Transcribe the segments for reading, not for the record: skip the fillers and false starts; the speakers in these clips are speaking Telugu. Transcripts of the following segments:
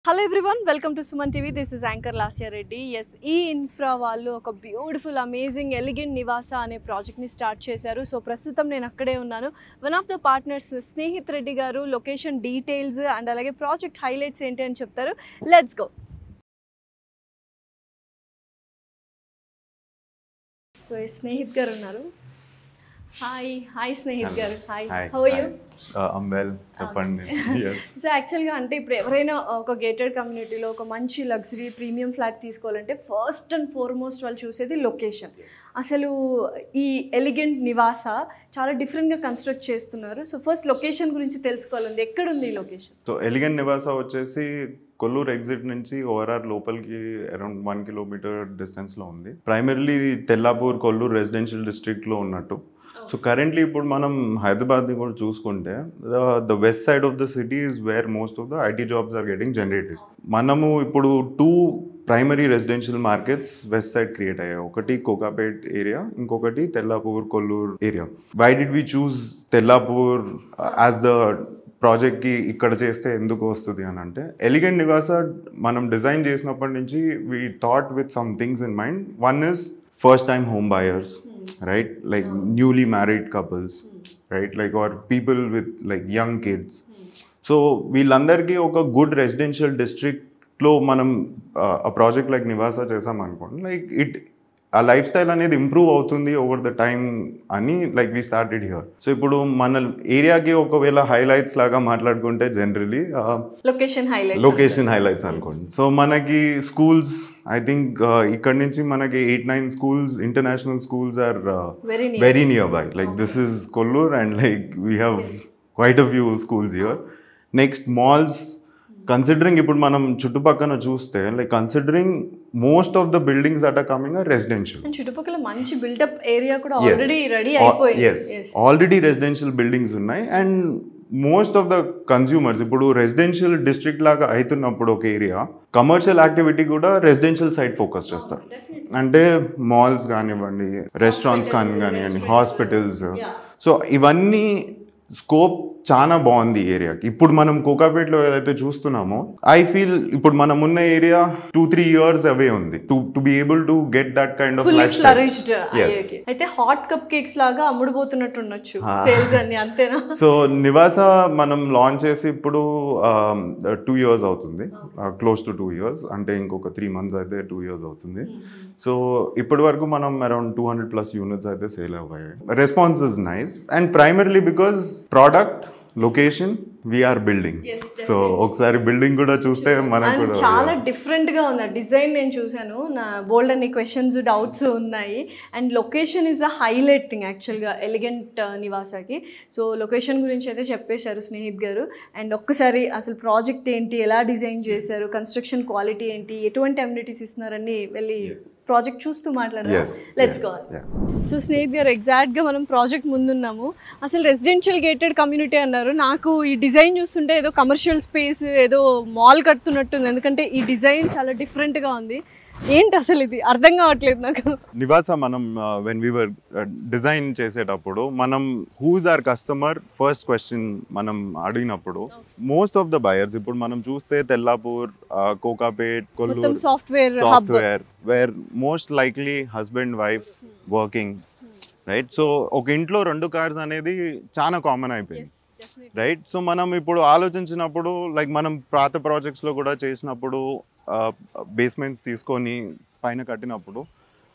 Hello everyone, welcome to Suman TV. This is anchor Lasya Reddy. Yes, E-Infra వాళ్ళు ఒక బ్యూటిఫుల్ అమేజింగ్ ఎలిగెంట్ నివాస అనే ప్రాజెక్ట్ని స్టార్ట్ చేశారు. సో ప్రస్తుతం నేను అక్కడే ఉన్నాను. One of the partners Snehith Reddy గారు లొకేషన్ డీటెయిల్స్ అండ్ అలాగే ప్రాజెక్ట్ హైలైట్స్ ఏంటి అని చెప్తారు. Let's go. సో స్నేహిత్ గారు ఉన్నారు. Hi Snehith garu. How are you? I'm well. చెప్పండి. Yes. సో యాక్చువల్గా అంటే ఇప్పుడు ఎవరైనా ఒక గేటెడ్ కమ్యూనిటీలో ఒక మంచి లగ్జరీ ప్రీమియం ఫ్లాట్ తీసుకోవాలంటే ఫస్ట్ అండ్ ఫార్మోస్ట్ వాళ్ళు చూసేది లొకేషన్. అసలు ఈ ఎలిగెంట్ నివాస చాలా డిఫరెంట్గా కన్స్ట్రక్ట్ చేస్తున్నారు. సో ఫస్ట్ లొకేషన్ గురించి తెలుసుకోవాలండి, ఎక్కడుంది ఈ లొకేషన్? సో ఎలిగెంట్ నివాస వచ్చేసి కొల్లూరు ఎగ్జిట్ నుంచి ఓఆర్ఆర్ లోపలికి అరౌండ్ 1 కిలోమీటర్ డిస్టెన్స్లో ఉంది. ప్రైమర్లీ తెల్లాపూర్ కొల్లూరు రెసిడెన్షియల్ డిస్ట్రిక్ట్లో ఉన్నట్టు. సో కరెంట్లీ ఇప్పుడు మనం హైదరాబాద్ని కూడా చూసుకుంటే the west side of the city is where most of the IT jobs are getting generated. మనము ఇప్పుడు 2 primary residential markets west side create అయ్యాయి. ఒకటి కోకాపేట్ ఏరియా, ఇంకొకటి Tellapur Kollur area. Why did we choose Tellapur as the ప్రాజెక్ట్కి ఇక్కడ చేస్తే ఎందుకు వస్తుంది అని అంటే, ఎలిగెంట్ నివాస మనం డిజైన్ చేసినప్పటి నుంచి we thought with some things in mind. One is first time home buyers, right? Like newly married couples, right? Like or people with like young kids. So వీళ్ళందరికీ ఒక గుడ్ రెసిడెన్షియల్ డిస్ట్రిక్ట్లో మనం ఆ ప్రాజెక్ట్ లైక్ నివాస చేసాం అనుకోండి, లైక్ ఆ లైఫ్ స్టైల్ అనేది ఇంప్రూవ్ అవుతుంది ఓవర్ ద టైమ్ అని like we started here. So ఇప్పుడు మన ఏరియాకి ఒకవేళ హైలైట్స్ లాగా మాట్లాడుకుంటే జనరలీ లొకేషన్ హైలైట్స్ అనుకోండి. సో మనకి స్కూల్స్, ఐ థింక్ ఇక్కడ నుంచి మనకి 8-9 schools, international schools are very nearby. Like this is Kollur and like we have quite a few schools here. Next malls, considering ఇప్పుడు మనం చుట్టుపక్కల చూస్తే like considering most of the buildings that are coming are residential. చుట్టుపక్కల మంచి బిల్డప్ ఏరియా కూడా ఆల్రెడీ రెడీ అయిపోయింది. ఆల్రెడీ రెసిడెన్షియల్ బిల్డింగ్స్ ఉన్నాయి. And most of the consumers ఇప్పుడు రెసిడెన్షియల్ డిస్ట్రిక్ట్ లాగా అవుతున్నప్పుడు ఒక ఏరియా, కమర్షియల్ యాక్టివిటీ కూడా రెసిడెన్షియల్ సైడ్ ఫోకస్ చేస్తారు. అంటే మాల్స్ కానివ్వండి, రెస్టారెంట్స్ కానివ్వండి, హాస్పిటల్స్. సో ఇవన్నీ స్కోప్ చాలా బాగుంది ఏరియాకి. ఇప్పుడు మనం కోకాపేట్లో ఏదైతే చూస్తున్నామో, ఐ ఫీల్ ఇప్పుడు మనం ఉన్న ఏరియా 2-3 years అవే ఉంది to be able to get that kind of life style. అయితే హాట్ కప్ కేక్స్ లాగా అమ్ముడుపోతున్నట్టు ఉండొచ్చు సేల్స్ అన్ని, అంతేనా? సో నివాస మనం లాంచ్ చేసి ఇప్పుడు 2 years అవుతుంది, క్లోజ్ టు 2 years. అంటే ఇంకొక 3 months అయితే 2 years అవుతుంది. సో ఇప్పటి వరకు మనం అరౌండ్ 200+ units అయితే సేల్ అవ్వాయి. Response is nice and primarily because product, location, we are building. So ఒకసారి బిల్డింగ్ కూడా చూస్తే మనకు కూడా చాలా డిఫరెంట్ గా ఉంది డిజైన్. నేను చూసాను, నా బోల్డ్ అన్ని క్వశ్చన్స్, డౌట్స్ ఉన్నాయి. And location is the highlight thing యాక్చువల్గా ఎలిగెంట్ నివాసాకి. సో లొకేషన్ గురించి అయితే చెప్పేశారు స్నేహిత్ గారు. అండ్ ఒక్కసారి అసలు ప్రాజెక్ట్ ఏంటి, ఎలా డిజైన్ చేశారు, కన్స్ట్రక్షన్ క్వాలిటీ ఏంటి, ఎటువంటి అమ్యూనిటీస్ ఇస్తున్నారని వెళ్ళి ప్రాజెక్ట్ చూస్తూ మాట్లాడదాం. Let's go. సో స్నేహిత్ గారు, ఎగ్జాక్ట్గా మనం ప్రాజెక్ట్ ముందున్నాము. అసలు రెసిడెన్షియల్ గేటెడ్ కమ్యూనిటీ అన్నారు. నాకు ఈ డిజైన్ చూస్తుంటే ఏదో కమర్షియల్ స్పేస్, ఏదో మాల్ కడుతున్నట్టుంది. ఎందుకంటే ఈ డిజైన్ చాలా డిఫరెంట్గా ఉంది. ఏంటి అసలు ఇది అర్థం కావట్లేదు నాకు. నివాస మనం వెన్ వీ వర్ డిజైన్ చేసేటప్పుడు మనం who's our customer first question మనం అడిగినప్పుడు, మోస్ట్ ఆఫ్ ద బయర్స్ ఇప్పుడు మనం చూస్తే Tellapur, Kokapet, Kollur software where most likely husband wife working, right? So ఒక ఇంట్లో 2 cars అనేది చాలా కామన్ అయిపోయింది, రైట్? సో మనం ఇప్పుడు ఆలోచించినప్పుడు లైక్ మనం పాత ప్రాజెక్ట్స్లో కూడా చేసినప్పుడు బేస్మెంట్స్ తీసుకొని పైన కట్టినప్పుడు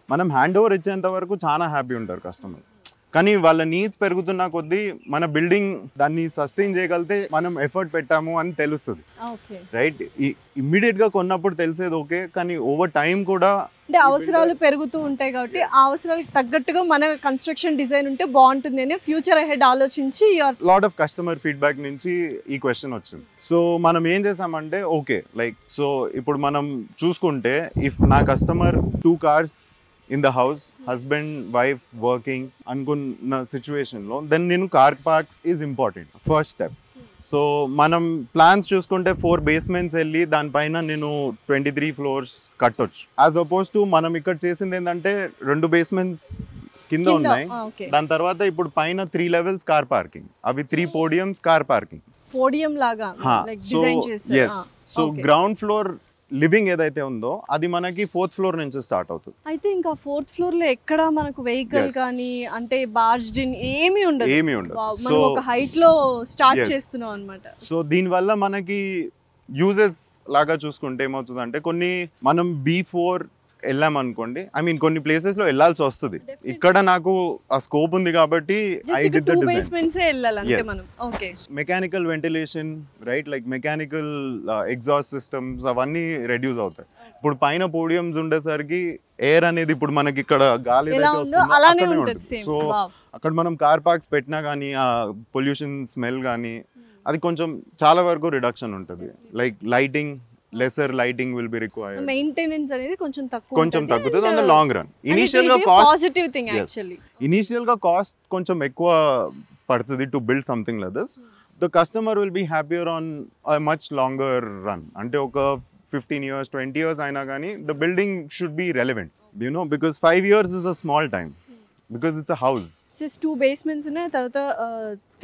మనం హ్యాండ్ ఓవర్ ఇచ్చేంత వరకు చాలా హ్యాపీ ఉంటారు కస్టమర్. కానీ వాళ్ళ నీడ్స్ పెరుగుతున్న కొద్దీ మన బిల్డింగ్ దాన్ని సస్టైన్ చేయగలిగితే మనం ఎఫర్ట్ పెట్టాము అని తెలుస్తుంది, రైట్? ఇమ్మీడియట్గా కొన్నప్పుడు తెలిసేది ఓకే, కానీ ఓవర్ టైం కూడా అంటే అవసరాలు పెరుగుతూ ఉంటాయి కాబట్టి ఆ అవసరాలకు తగ్గట్టుగా మన కన్స్ట్రక్షన్ డిజైన్ ఉంటే బాగుంటుంది అని ఫ్యూచర్ అహెడ్ ఆలోచించి లాట్ ఆఫ్ కస్టమర్ ఫీడ్బ్యాక్ నుంచి ఈ క్వశ్చన్ వచ్చింది. సో మనం ఏం చేసామంటే ఓకే, లైక్ సో ఇప్పుడు మనం చూసుకుంటే ఇఫ్ నా customer 2 cars in the house, husband wife working అనుకున్న సిచ్యువేషన్లో, దెన్ నేను car parks is important first step. So మనం ప్లాన్స్ చూసుకుంటే 4 basements వెళ్ళి దానిపైన నేను 23 floors కట్టొచ్చు. యాజ్ అపోజ్ టు మనం ఇక్కడ చేసింది ఏంటంటే 2 basements కింద ఉన్నాయి, దాని తర్వాత ఇప్పుడు పైన 3 levels కార్ పార్కింగ్, అవి 3 podiums కార్ పార్కింగ్. పోడియం లాగా లైక్ డిజైన్ చేస్తారు. సో గ్రౌండ్ ఫ్లోర్ లివింగ్ ఏదైతే ఉందో అది మనకి 4th ఫ్లోర్ నుంచి స్టార్ట్ అవుతుంది. అయితే ఇంకా 4th ఫ్లోర్ లో ఎక్కడ మనకు వెహికల్ కానీ అంటే బార్జ్డ్ ఇన్ ఏమీ ఉండదు. మనం ఒక హైట్ లో స్టార్ట్ చేస్తున్నాం అన్నమాట. సో దీని వల్ల మనకి యూజెస్ లాగా చూసుకుంటే ఏమవుతుందంటే కొన్ని మనం B4 వెళ్ళాం అనుకోండి, ఐ మీన్ కొన్ని ప్లేసెస్ లో వెళ్ళాల్సి వస్తుంది. ఇక్కడ నాకు ఆ స్కోప్ ఉంది కాబట్టి I did the design. Mechanical ventilation right, like mechanical exhaust systems అవన్నీ రెడ్యూస్ అవుతాయి. ఇప్పుడు పైన పోడియంస్ ఉండేసరికి ఎయిర్ అనేది ఇప్పుడు మనకి ఇక్కడ గాలి అలానే ఉంటుంది. సో అక్కడ మనం కార్ పార్క్స్ పెట్టినా కానీ ఆ పొల్యూషన్ స్మెల్ కానీ అది కొంచెం చాలా వరకు రిడక్షన్ ఉంటుంది. Like lighting, lesser lighting will be required. Maintenance అనేది కొంచెం తగ్గుతుంది on the long run. Initial గా cost positive thing actually. Initial గా cost కొంచెం ఎక్కువ పడుతుంది to build something like this. The customer will be happier on a much longer run. అంటే ఒక 15 years 20 years అయినా కానీ the building should be relevant, you know, because 5 years is a small time because it's a house. Just 2 basements ఉన్నాయి, తర్వాత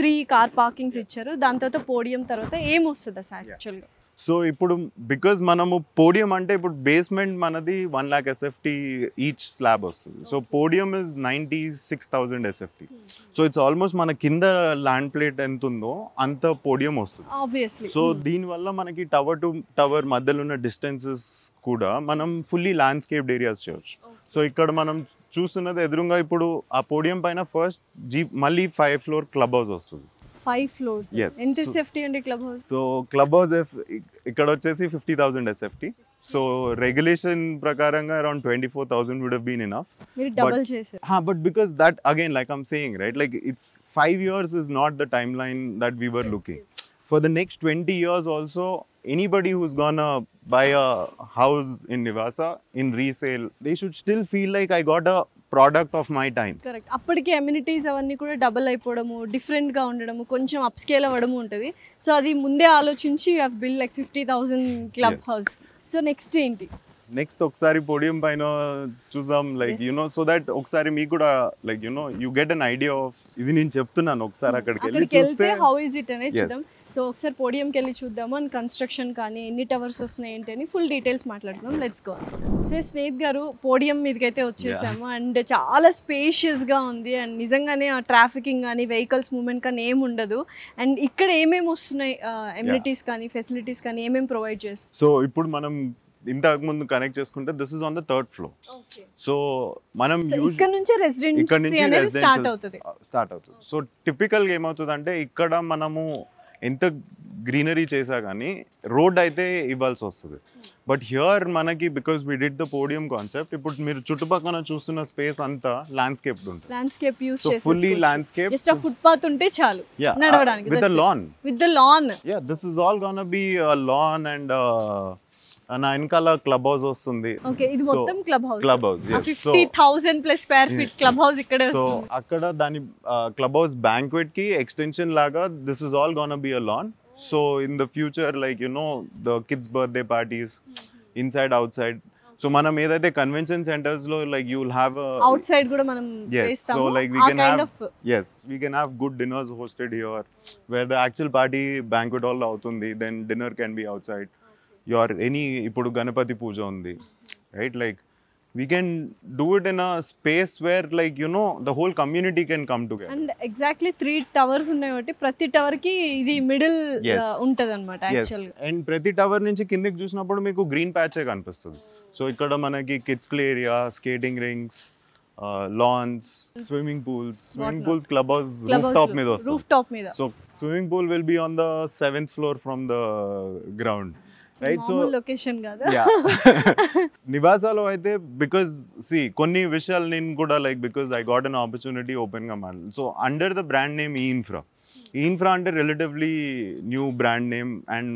3 కార్ పార్కింగ్స్ ఇచ్చారు, దాని తర్వాత పోడియం తర్వాత ఏం వస్తుంది అసలు యాక్చువల్గా? సో ఇప్పుడు బికాజ్ మనము పోడియం అంటే ఇప్పుడు బేస్మెంట్ మనది 1 lakh SFT ఈచ్ స్లాబ్ వస్తుంది. So podium is 96,000 SFT. So it's almost మన కింద ల్యాండ్ ప్లేట్ ఎంత ఉందో అంత పోడియం వస్తుంది. సో దీనివల్ల మనకి టవర్ టు టవర్ మధ్యలో ఉన్న డిస్టెన్సెస్ కూడా మనం ఫుల్లీ ల్యాండ్స్కేప్డ్ ఏరియాస్ చేయొచ్చు. సో ఇక్కడ మనం చూస్తున్నది ఎదురుగా ఇప్పుడు ఆ పోడియం పైన ఫస్ట్ మళ్ళీ 5th ఫ్లోర్ క్లబ్ హౌస్ వస్తుంది. 5 floors. ఎంత SFT అండి club house? So club house ఇక్కడ వచ్చేసి 50,000 SFT. సో రెగ్యులేషన్ ప్రకారంగా around 24,000 would have been enough. మీరు డబుల్ చేశారు. But because that again, like I'm saying, right, like it's 5 years is not the timeline that we were looking. For the next 20 years also, anybody who's gonna buy a house in Nivasa in resale, they should still feel like I got a product of my time. Correct. అప్పటికి అమ్యూనిటీస్ అవన్నీ కూడా డబుల్ అయిపోవడము, డిఫరెంట్గా ఉండడము, కొంచెం అప్ స్కేల్ అవ్వడము ఉంటుంది. సో అది ముందే ఆలోచించి you have build like 50,000 club house. So next ఏంటి? నెక్స్ట్ ఒకసారి పోడియం పైన చూసాం, లైక్ యూనో, సో దట్ ఒకసారి మీకు కూడా like you know you get an idea of ఇది నేను చెప్తున్నాను. ఒకసారి అక్కడికి వెళ్తే హౌ ఇస్ ఇట్ అనేది చూద్దాం. సో ఒకసారి పోడియంకి వెళ్ళి చూద్దాము అండ్ కన్స్ట్రక్షన్ కానీ ఎన్ని టవర్స్ వస్తున్నాయి ఏంటి అని ఫుల్ డీటెయిల్స్ మాట్లాడుతున్నాం. Let's go. సో స్నేహిత్ గారు, పోడియం మీదకైతే వచ్చేసాము అండ్ చాలా స్పేషియస్గా ఉంది అండ్ నిజంగానే ఆ ట్రాఫికింగ్ కానీ వెహికల్స్ మూవ్మెంట్ కానీ ఏమి ఉండదు. అండ్ ఇక్కడ ఏమేమి వస్తున్నాయి ఎమ్యూనిటీస్ కానీ ఫెసిలిటీస్ కానీ ఏమేమి ప్రొవైడ్ చేస్తారు? సో ఇప్పుడు మనం ఇంతకు ముందు కనెక్ట్ చేసుకుంటే this is on the 3rd floor. So మనం ఇక్కడ నుంచి రెసిడెన్సీ స్టార్ట్ అవుతుంది. సో టిపికల్ గా ఏమవుతుంది అంటే ఇక్కడ మనము ఎంత గ్రీనరీ చేసా కానీ రోడ్ అయితే ఇవ్వాల్సి వస్తుంది. బట్ హియర్ మనకి because we did the podium concept, ఇప్పుడు మీరు చుట్టుపక్కల చూస్తున్న స్పేస్ అంతా ల్యాండ్స్కేప్ ఉంటుంది. ల్యాండ్స్కేప్ యూస్ చేసి fully landscape, just footpath ఉంటే చాలు నడవడానికి. With the lawn. Yeah, this is all gonna be a lawn and నా వెనకాల క్లబ్ హౌస్ వస్తుంది. ఓకే, ఇది మొత్తం clubhouse. 50,000 plus square feet clubhouse ఇక్కడ. సో అక్కడ దాని క్లబ్ హౌస్ బ్యాంక్వెట్ కి ఎక్స్టెన్షన్ లాగా this is all gonna be a lawn. So in the future like you know the kids birthday parties inside outside. So మనం ఏదైతే కన్వెన్షన్ సెంటర్స్ లో like you will have outside కూడా మనం చేస్తాము. So like we can have good dinners hosted here where the actual party banquet hall అవుతుంది, then dinner can be outside. ఇప్పుడు గణపతి పూజ ఉంది, right, like we can do it in a space where like you know the whole community can come together. And exactly 3 towers ఉన్నాయి కాబట్టి ప్రతి టవర్ కి ఇది మిడిల్ ఉంటది అన్నమాట యాక్చువల్లీ. అండ్ ప్రతి టవర్ నుంచి కిందకి చూసినప్పుడు మీకు గ్రీన్ ప్యాచే కనిపిస్తుంది. సో ఇక్కడ మనకి kids play area, skating rings, lawns, swimming pools, club house, rooftop మీద వస్తుంది. Rooftop మీద. So swimming pool will be on the 7th floor from the ground. Right, so location kada. Yeah. Nivasalo aithe because see konni vishal nen kuda like because I got an opportunity open ga model. So under the brand name E-Infra ante relatively new brand name and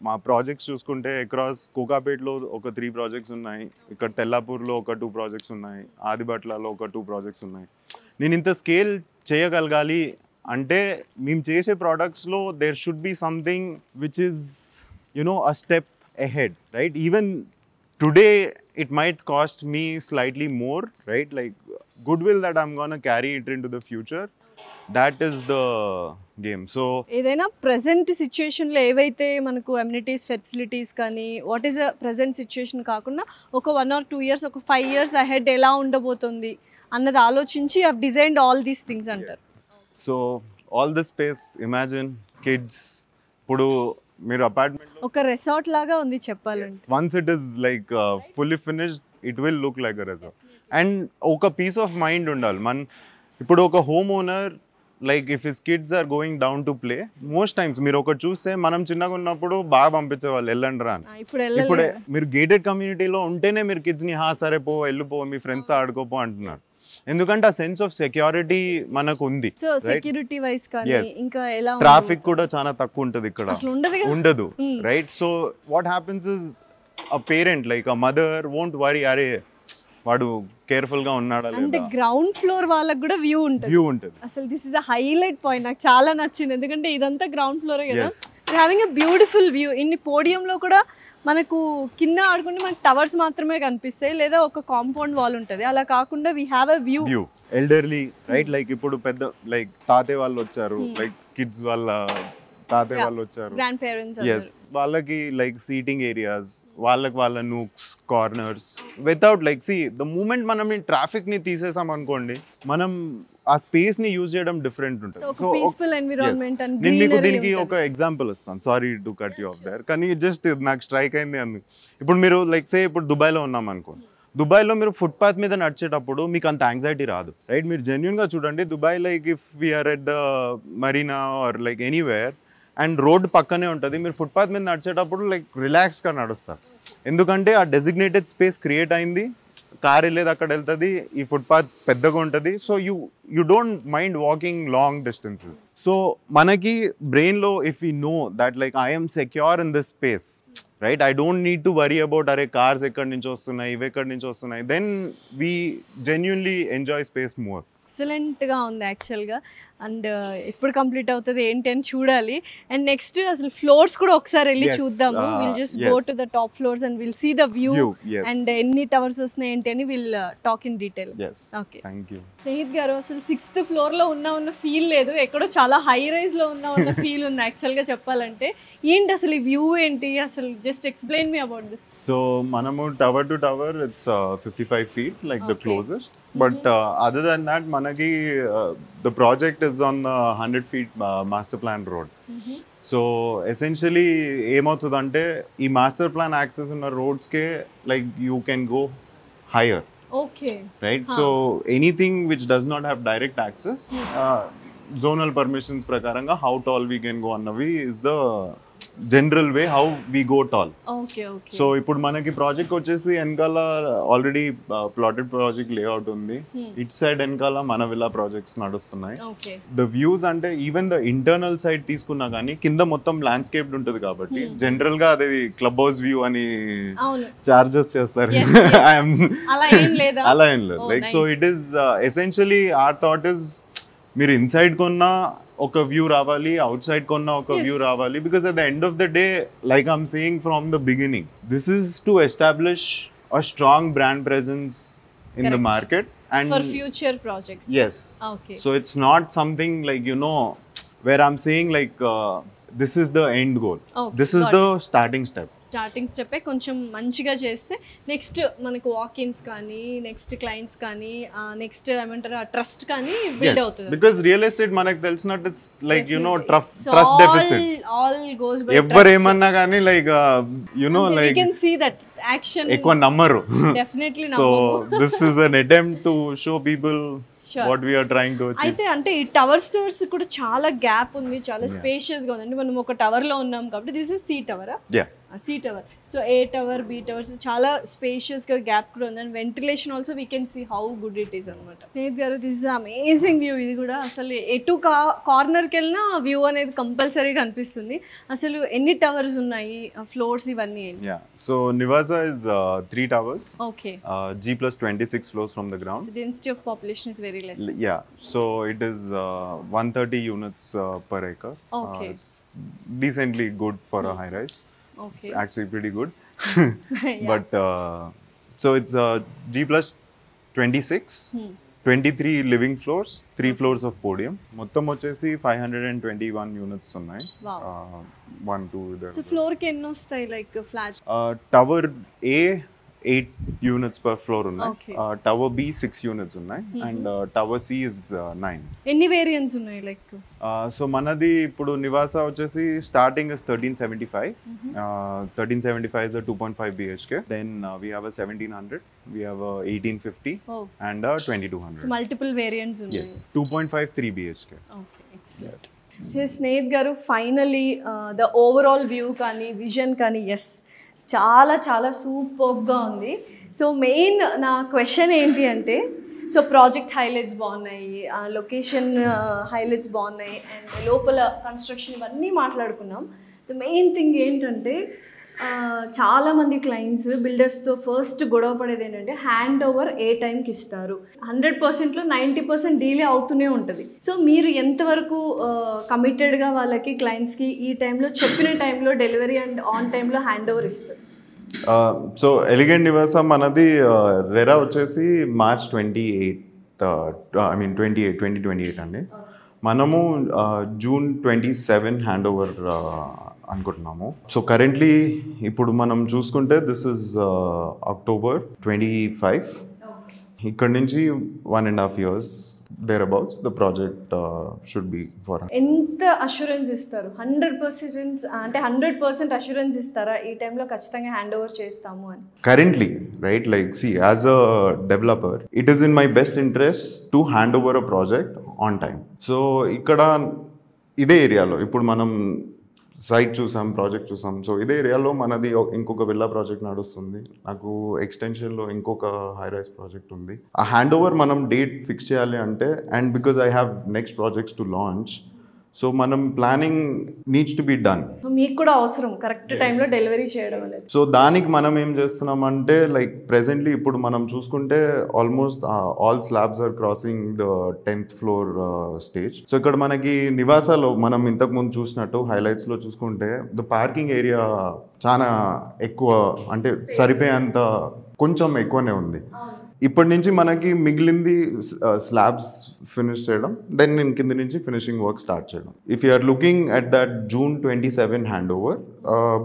మా ప్రాజెక్ట్స్ చూసుకుంటే అక్రాస్ కోకాపేట్లో ఒక 3 ప్రాజెక్ట్స్ ఉన్నాయి, ఇక్కడ తెల్లాపూర్లో ఒక 2 ప్రాజెక్ట్స్ ఉన్నాయి, ఆదిబట్లలో ఒక 2 ప్రాజెక్ట్స్ ఉన్నాయి. నేను ఇంత స్కేల్ చేయగలగాలి అంటే మేము చేసే ప్రోడక్ట్స్లో there should be something which is a step ahead, right? Even today it might cost me slightly more, right? Like goodwill that I'm gonna carry it into the future that is the game. So ఏదైనా ప్రెసెంట్ సిచ్యుయేషన్లో ఏవైతే మనకు అమ్యూనిటీస్ ఫెసిలిటీస్ కానీ what is a present situation కాకుండా ఒక 1 or 2 years ఒక 5 years అహెడ్ ఎలా ఉండబోతుంది అన్నది ఆలోచించి I have designed all these things అంటారు. so all the space, imagine kids, ఇప్పుడు మీరు అపార్ట్మెంట్ ఒక రిసార్ట్ లాగా ఉంది చెప్పాలంటే. once it is like fully finished, it will look like a resort. And ఒక పీస్ ఆఫ్ మైండ్ ఉండాలి. ఇప్పుడు ఒక home owner like if his kids are going down to play, most times మీరు ఒకటి చూస్తే మనం చిన్నగా ఉన్నప్పుడు బాగా పంపించేవాళ్ళు వెళ్ళండి రా అని. ఇప్పుడే మీరు గేటెడ్ కమ్యూనిటీలో ఉంటేనే మీరు కిడ్స్ని సరే పో వెళ్ళిపో మీ ఫ్రెండ్స్ ఆడుకోపో అంటున్నారు. ఎందుకంటే ఆ సెన్స్ ఆఫ్ సెక్యూరిటీ మనకు ఉంది. సెక్యూరిటీ వైస్ కానీ ఇంకా ఎలా ట్రాఫిక్ కూడా చాలా తక్కువ ఉంటుంది ఇక్కడ, ఉండదు right. So what happens is a parent like a mother won't worry, అరే వాడు కేర్ఫుల్ గా ఉన్నాడా లేదా. అంటే గ్రౌండ్ ఫ్లోర్ వాళ్ళకి కూడా వ్యూ ఉంటుంది. అసలు this is a highlight point, నాకు చాలా నచ్చింది. ఎందుకంటే ఇదంతా గ్రౌండ్ ఫ్లోరే కదా, హ్యావింగ్ ఎ బ్యూటిఫుల్ వ్యూ. ఇన్ని పోడియంలో కూడా మనకు కింద ఆడుకుంటే మనకు టవర్స్ మాత్రమే కనిపిస్తాయి, లేదా ఒక కాంపౌండ్ వాల్ ఉంటుంది. అలా కాకుండా we have a view. Elderly right, like ఇప్పుడు పెద్ద లైక్ తాతయ్య వాళ్ళు వచ్చారు, లైక్ కిడ్స్ వాళ్ళ తాతయ్య వాళ్ళు వచ్చారు, గ్రాండ్ పేరెంట్స్, ఎస్, వాళ్ళకి లైక్ సీటింగ్ ఏరియాస్, వాళ్ళకి వాళ్ళ nooks corners without like see the moment మనం ట్రాఫిక్ ని తీసేసాం అనుకోండి, మనం ఆ స్పేస్ ని యూజ్ చేయడం డిఫరెంట్ ఉంటుంది. సో పీస్ఫుల్ ఎన్విరాన్మెంట్ అండ్ నేను మీకు దీనికి ఒక ఎగ్జాంపుల్ ఇస్తాను, sorry to cut you of their, కానీ జస్ట్ నాకు స్ట్రైక్ అయింది అందుకు. ఇప్పుడు మీరు లైక్ సే ఇప్పుడు దుబాయ్లో ఉన్నాం అనుకోండి, దుబాయ్లో మీరు ఫుట్పాత్ మీద నడిచేటప్పుడు మీకు అంత యాంగ్జైటీ రాదు రైట్. మీరు జెన్యున్గా చూడండి, Dubai like if we are at the marina or like anywhere and road పక్కనే ఉంటుంది, మీరు ఫుట్పాత్ మీద నడిచేటప్పుడు లైక్ రిలాక్స్గా నడుస్తారు. ఎందుకంటే ఆ డెసిగ్నేటెడ్ స్పేస్ క్రియేట్ అయింది, కార్ వెళ్ళేది అక్కడ వెళ్తుంది, ఈ ఫుట్పాత్ పెద్దగా ఉంటుంది. So you don't mind walking long distances. So మనకి బ్రెయిన్లో if you know that like I'm secure in this space right, I don't need to worry about అరే కార్స్ ఎక్కడి నుంచి వస్తున్నాయి, ఇవి ఎక్కడి నుంచి వస్తున్నాయి, then we genuinely enjoy space more. ఎక్సలెంట్గా ఉంది యాక్చువల్గా. అండ్ ఎప్పుడు కంప్లీట్ అవుతుంది ఏంటి అని చూడాలి. అండ్ నెక్స్ట్ అసలు ఫ్లోర్స్ కూడా ఒకసారి వెళ్ళి చూద్దాము. We'll just go to the top floors and we'll see the view and ఎన్ని టవర్స్ వస్తున్నాయి ఏంటి అని we'll talk in detail. Okay, Snehith గారు, అసలు 6th ఫ్లోర్లో ఉన్న ఫీల్ లేదు, ఎక్కడో చాలా హై రైజ్లో ఉన్న ఫీల్ ఉంది యాక్చువల్గా చెప్పాలంటే. ఏంటి అసలు ఈ వ్యూ ఏంటి అసలు, just explain me about this. So మనము tower to tower it's 55 feet like the closest, but other than that మనకి the project is on the 100 feet master plan road. So essentially ఏమవుతుందంటే ఈ మాస్టర్ ప్లాన్ యాక్సెస్ ఉన్న రోడ్స్కే like you can go higher, right. So anything which does not have direct access, zonal permissions ప్రకారంగా how tall we can go అన్నవి is the general way how we go tall. So ఇప్పుడు మనకి ప్రాజెక్ట్ వచ్చేసి వెనకాల ఆల్రెడీ ప్లాటెడ్ ప్రాజెక్ట్ లేఅవుట్ ఉంది, ఇట్ సైడ్ వెనకాల మన విల్లా ప్రాజెక్ట్స్ నడుస్తున్నాయి. ద వ్యూస్ అంటే ఈవెన్ ద ఇంటర్నల్ సైడ్ తీసుకున్నా కానీ కింద మొత్తం ల్యాండ్స్కేప్ ఉంటుంది కాబట్టి జనరల్ గా అది క్లబ్ హౌస్ వ్యూ అని చార్జెస్ చేస్తారు. అలా ఏం లేదు like. So it is essentially or thought is మీరు ఇన్సైడ్ కొన్నా ఒక వ్యూ రావాలి, అవుట్ సైడ్ కొన్నా ఒక వ్యూ రావాలి, because at the end of the day like I'm saying from the beginning, this is to establish a strong brand presence in the market and for future projects. Yes. Okay. So it's not something like, you know, where I'm saying like this is the end goal. Okay, this is the starting step. Starting స్టెప్పే కొంచెం మంచిగా చేస్తే నెక్స్ట్ మనకు వాకిన్స్ కానీ నెక్స్ట్ క్లయింట్స్ కానీ నెక్స్ట్ ఏమంటారు ట్రస్ట్ కానీ బిల్డ్ అవుతుంది. బికాజ్ రియల్ ఎస్టేట్ మనకు తెలిసినట్టు it's like you know trust deficit, all goes by ఎవరు ఏమన్నా కానీ like you know like you can see that action ఎక్కువ నమ్మరు. డెఫినెట్లీ నమ్మరు. So this is an attempt to show people what we are trying to achieve. అయితే అంటే ఈ టవర్ స్టోర్స్ కూడా చాలా గ్యాప్ ఉంది, చాలా స్పేషియస్ గా ఉంది. అంటే మనం ఒక టవర్ లో ఉన్నాం కాబట్టి దిస్ ఇస్ సి టవరా? C tower. So A tower, B towers చాలా స్పేషియస్ గా గ్యాప్ కూడా ఉంది. And ventilation also we can see how good it is అనమాట. స్నేహిత్ గారు, దిస్ ఇస్ అమేజింగ్ వ్యూ. ఇది కూడా అసలు ఎటు కార్నర్కి వెళ్ళినా వ్యూ అనేది కంపల్సరీగా కనిపిస్తుంది. అసలు ఎన్ని టవర్స్ ఉన్నాయి, ఫ్లోర్స్ ఇవన్నీ? So Nivasa is 3 towers. Okay. G+26 floors from the ground. The density of population is very less. Yeah. So it is 130 units per acre. Okay. It's decently good for a high rise. Okay. Actually pretty good. But so it's G+26 23 living floors, 3 floors of podium. మొత్తం వచ్చేసి 521 యూనిట్స్ ఉన్నాయి. Wow. 1 2 సో ఫ్లోర్కి ఎన్ని వస్తాయి like flats? Tower A 8 units per floor ఉన్నాయి. Okay. టవర్ బి 6 యూనిట్స్ ఉన్నాయి. And tower C is 9. ఎన్ని వేరియంట్స్ ఉన్నాయి లైక్? సో మనది ఇప్పుడు నివాస వచ్చేసి starting is 1375. 1375 is a 2.5 BHK. Then we have a 1700, we have a 1850 and a 2200. Multiple variants ఉన్నాయి. Yes, 2.5 3 BHK. Okay. Yes. Snehith గారు, ఫైనలీ ద ఓవరాల్ వ్యూ కానీ విజన్ కానీ ఎస్ చాలా చాలా సూపర్గా ఉంది. సో మెయిన్ నా క్వశ్చన్ ఏంటి అంటే, సో ప్రాజెక్ట్ హైలైట్స్ బాగున్నాయి, లొకేషన్ హైలైట్స్ బాగున్నాయి, అండ్ లోపల కన్స్ట్రక్షన్ ఇవన్నీ మాట్లాడుకున్నాం. ద మెయిన్ థింగ్ ఏంటంటే చాలామంది క్లయింట్స్ బిల్డర్స్తో ఫస్ట్ గొడవ పడేది ఏంటంటే హ్యాండ్ ఓవర్ ఏ టైంకి ఇస్తారు. 100%లో 90% డీలే అవుతూనే ఉంటుంది. సో మీరు ఎంతవరకు కమిటెడ్గా వాళ్ళకి క్లయింట్స్కి ఈ టైంలో చెప్పిన టైంలో డెలివరీ అండ్ ఆన్ టైంలో హ్యాండ్ ఓవర్ ఇస్తారు? సో ఎలిగెంట్ నివాస మనది రెరా వచ్చేసి మార్చ్ 2028 అండి. మనము జూన్ 27 హ్యాండ్ ఓవర్ అనుకుంటున్నాము. సో కరెంట్లీ ఇప్పుడు మనం చూసుకుంటే దిస్ ఇస్ అక్టోబర్ 25. ఇక్కడ నుంచి 1.5 years thereabouts the project should be for us. ఎంత అష్యూరెన్స్ ఇస్తారు? 100% అంటే 100% అష్యూరెన్స్ ఇస్తారా ఈ టైంలో ఖచ్చితంగా హ్యాండ్ ఓవర్ చేస్తాము అని? Currently, right, like see, as a developer, it is in my best interest to hand over a project on time. So ఇక్కడ ఇదే ఏరియాలో ఇప్పుడు మనం సైట్ చూసాం, ప్రాజెక్ట్ చూసాం. సో ఇదే ఏరియాలో మనది ఇంకొక విల్లా ప్రాజెక్ట్ నడుస్తుంది. నాకు ఎక్స్టెన్షన్లో ఇంకొక హై రైజ్ ప్రాజెక్ట్ ఉంది. ఆ హ్యాండ్ ఓవర్ మనం డేట్ ఫిక్స్ చేయాలి అంటే, and because I have next projects to launch, so మనం planning needs to be done. మీకు కూడా అవసరం కరెక్ట్ టైంలో డెలివరీ చేయడం అనేది. సో దానికి మనం ఏం చేస్తున్నామంటే, లైక్ ప్రెసెంట్లీ ఇప్పుడు మనం చూసుకుంటే almost all slabs are crossing the 10th floor stage. So ఇక్కడ మనకి నివాసాలో మనం ఇంతకు ముందు చూసినట్టు హైలైట్స్లో చూసుకుంటే ద పార్కింగ్ ఏరియా చాలా ఎక్కువ, అంటే సరిపోయేంత కొంచెం ఎక్కువనే ఉంది. ఇప్పటి నుంచి మనకి మిగిలింది స్లాబ్స్ ఫినిష్ చేయడం, దెన్ నేను కింద నుంచి ఫినిషింగ్ వర్క్ స్టార్ట్ చేయడం. If you are looking at that June 27 hand over,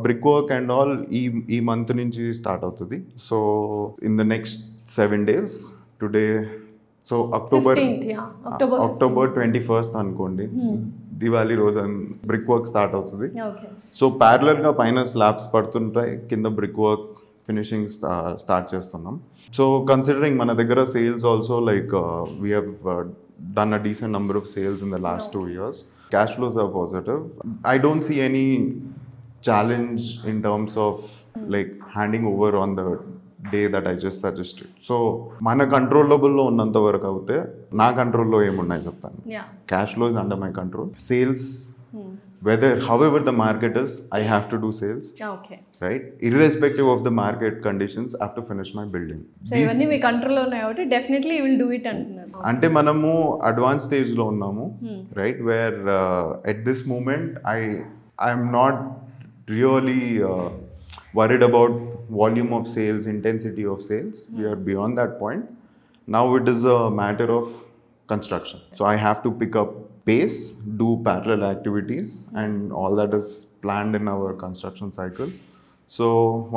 brick work and all ఈ మంత్ నుంచి స్టార్ట్ అవుతుంది. So in the next 7 days today, so October 21st అనుకోండి, దివాళీ రోజు బ్రిక్ వర్క్ స్టార్ట్ అవుతుంది. సో ప్యారలల్గా పైన స్లాబ్స్ పడుతుంటాయి, కింద బ్రిక్ వర్క్ ఫినిషింగ్ స్టార్ట్ చేస్తున్నాం. సో కన్సిడరింగ్ మన దగ్గర sales also like we have done a decent number of sales in the last 2 years. Cash flows are positive. I don't see any challenge in terms of like handing over on the day that I just suggested. So మన కంట్రోలబుల్లో ఉన్నంత వరకు అవుతే, నా కంట్రోల్లో ఏమున్నాయి చెప్తాను. Cash flow is under my control. Sales, whether however the market is, I have to do sales. Okay. Right? Irrespective of the market conditions, I have to finish my building. So ఇవన్నీ మీ కంట్రోల్లో ఉన్నాయి కాబట్టి definitely you will do it అంటున్నారు. అంటే మనము అడ్వాన్స్ స్టేజ్లో ఉన్నాము, right, where at this moment I'm not really worried about volume of sales, intensity of sales. We are beyond that point. Now it is a matter of construction. So I have to pick up pace, do parallel activities, and all that is planned in our construction cycle. So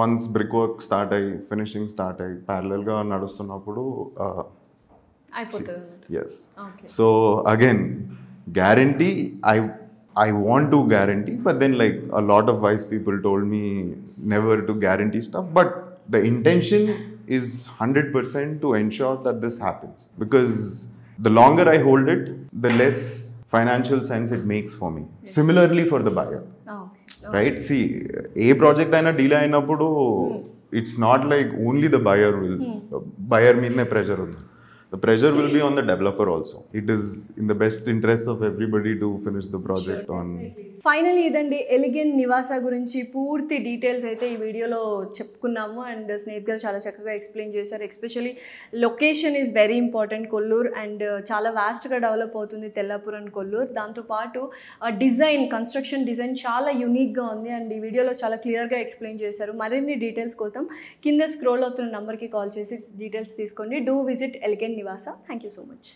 once brickwork start finishing start parallel ga nadustunnappudu అయిపోతుంది. Yes. Okay. So again, guarantee, I want to guarantee, but then like a lot of wise people told me never to guarantee stuff, but the intention is 100% to ensure that this happens, because the longer I hold it, the less financial sense it makes for me. Yes. Similarly for the buyer. Right? See, a project aina delay ainappudu, it's not like only the buyer will buyer meene pressure undi. The pressure will be on the developer also. It is in the best interest of everybody to finish the project on. Finally ఇదండి ఎలిగెంట్ నివాస గురించి పూర్తి డీటెయిల్స్ అయితే ఈ వీడియోలో చెప్పుకున్నాము. అండ్ స్నేహిత్ గారు చాలా చక్కగా ఎక్స్ప్లెయిన్ చేశారు. Especially location is very important. Kollur and చాలా వాస్ట్గా డెవలప్ అవుతుంది తెల్లాపూర్ అండ్ కొల్లూరు. దాంతోపాటు డిజైన్, కన్స్ట్రక్షన్ డిజైన్ చాలా యూనిక్గా ఉంది. అండ్ ఈ వీడియోలో చాలా క్లియర్గా ఎక్స్ప్లెయిన్ చేశారు. మరిన్ని డీటెయిల్స్ కోసం కింద స్క్రోల్ అవుతున్న నెంబర్కి కాల్ చేసి డీటెయిల్స్ తీసుకోండి. డూ విజిట్ ఎలిగెంట్ నివాస. Thank you so much.